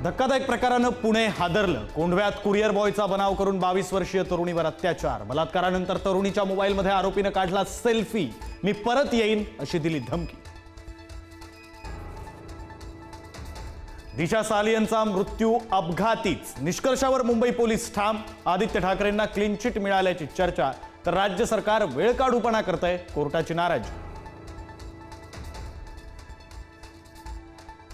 धक्कादायक प्रकारानं पुणे हादरलं। कोंढव्यात कुरिअर बॉयचा बनाव करून 22 वर्षीय तरुणीवर अत्याचार। बलात्कारानंतर तरुणीच्या मोबाईलमध्ये आरोपीनं काढला सेल्फी। मी परत येईन अशी दिली धमकी। दिशा सालियनचा मृत्यू अपघातीच, निष्कर्षावर मुंबई पोलीस ठाम। आदित्य ठाकरेंना क्लीन चिट मिळाल्याची चर्चा, तर राज्य सरकार वेळकाढूपणा करतंय, कोर्टाची नाराजी।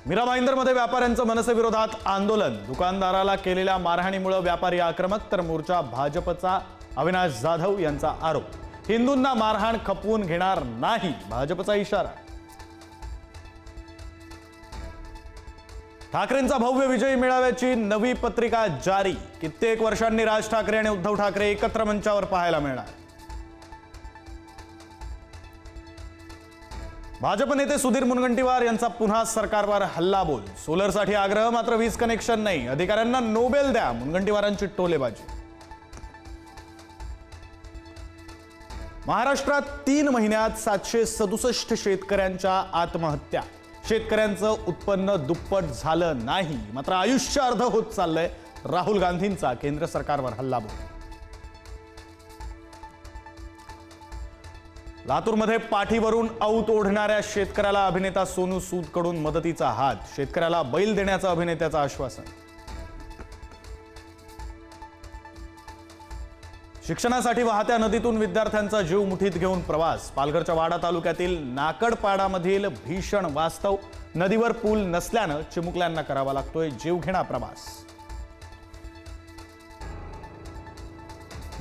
मीरा भाईंदरमध्ये व्यापाऱ्यांचं मनसेविरोधात आंदोलन। दुकानदाराला केलेल्या मारहाणीमुळे व्यापारी आक्रमक, तर मोर्चा भाजपचा। अविनाश जाधव यांचा आरोप, हिंदूंना मारहाण खपवून घेणार नाही, भाजपचा इशारा। ठाकरेंचा भव्य विजयी मेळाव्याची नवी पत्रिका जारी। कित्येक वर्षांनी राज ठाकरे आणि उद्धव ठाकरे एकत्र मंचावर पाहायला मिळणार। भाजप नेते सुधीर मुनगंटीवार यांचा पुन्हा सरकारवर हल्लाबोल। सोलरसाठी आग्रह, मात्र वीज कनेक्शन नाही, अधिकाऱ्यांना नोबेल द्या, मुनगंटीवारांची टोलेबाजी। महाराष्ट्रात 3 महिन्यात 767 शेतकऱ्यांच्या आत्महत्या। शेतकऱ्यांचं उत्पन्न दुप्पट झालं नाही, मात्र आयुष्य अर्ध होत चाललंय। राहुल गांधींचा केंद्र सरकारवर हल्लाबोल। लातूरमध्ये पाठीवरून औत ओढणाऱ्या शेतकऱ्याला अभिनेता सोनू सूदकडून मदतीचा हात। शेतकऱ्याला बैल देण्याचं अभिनेत्याचं आश्वासन। शिक्षणासाठी वाहत्या नदीतून विद्यार्थ्यांचा जीव मुठीत घेऊन प्रवास। पालघरच्या वाडा तालुक्यातील नाकडपाडामधील भीषण वास्तव। नदीवर पूल नसल्यानं चिमुकल्यांना करावा लागतोय जीवघेणा प्रवास।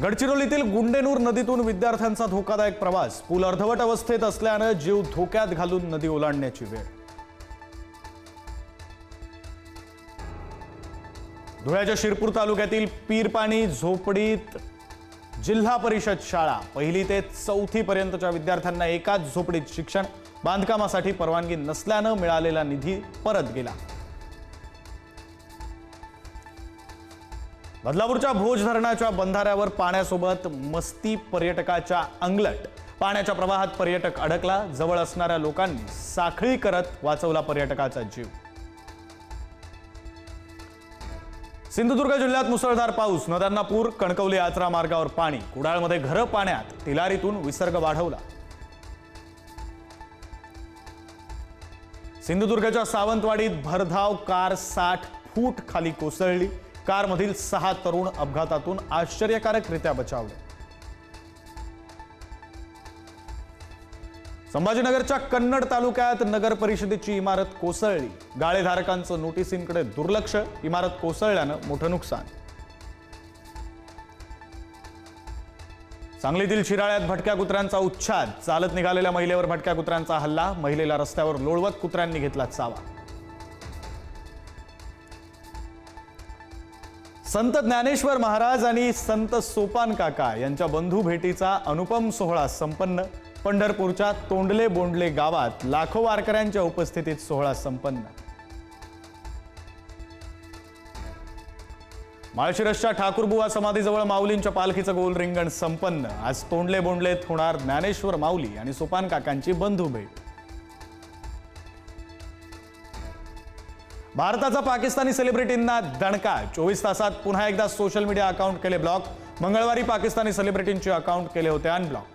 गडचिरोलीतील गुंडेनूर नदीतून विद्यार्थ्यांचा धोकादायक प्रवास। पूल अर्धवट अवस्थेत असल्यानं जीव धोक्यात घालून नदी ओलांडण्याची वेळ। धुळ्याच्या शिरपूर तालुक्यातील पीरपाणी झोपडीत जिल्हा परिषद शाळा। 1ली ते 4थी पर्यंतच्या विद्यार्थ्यांना एकाच झोपडीत शिक्षण। बांधकामासाठी परवानगी नसल्यानं मिळालेला निधी परत गेला। बदलापूरच्या भोज धरणाच्या बंधाऱ्यावर पाण्यासोबत मस्ती, पर्यटकाच्या अंगलट। पाण्याच्या प्रवाहात पर्यटक अडकला, जवळ असणाऱ्या लोकांनी साखळी करत वाचवला पर्यटकाचा जीव। सिंधुदुर्ग जिल्ह्यात मुसळधार पाऊस, नद्यांना पूर। कणकवली आचरा मार्गावर पाणी, कुडाळमध्ये घरं पाण्यात, तिलारीतून विसर्ग वाढवला। सिंधुदुर्गच्या सावंतवाडीत भरधाव कार 60 फूट खाली कोसळली। कारमधील 6 तरुण अपघातातून आश्चर्यकारकरित्या बचावले। संभाजीनगरच्या कन्नड तालुक्यात नगर परिषदेची इमारत कोसळली। गाळेधारकांचं नोटिसींकडे दुर्लक्ष, इमारत कोसळल्यानं मोठं नुकसान। सांगलीतील शिराळ्यात भटक्या कुत्र्यांचा उच्छाद। चालत निघालेल्या महिलेवर भटक्या कुत्र्यांचा हल्ला, महिलेला रस्त्यावर लोळवत कुत्र्यांनी घेतला चावा। संत ज्ञानेश्वर महाराज आणि संत सोपान काका यांच्या बंधू भेटीचा अनुपम सोहळा संपन्न। पंढरपूरच्या तोंडले बोंडले गावात लाखो वारकऱ्यांच्या उपस्थितीत सोहळा संपन्न। माळशिरसच्या ठाकूरबुवा समाधीजवळ माऊलींच्या पालखीचं गोल रिंगण संपन्न। आज तोंडले बोंडलेत होणार ज्ञानेश्वर माऊली आणि सोपान काकांची बंधू भेट। भारताचा पाकिस्तानी सेलिब्रिटींना दणका। 24 तासात पुन्हा एकदा सोशल मीडिया अकाउंट केले ब्लॉक। मंगळवारी पाकिस्तानी सेलिब्रिटींचे अकाउंट केले होते अनब्लॉक।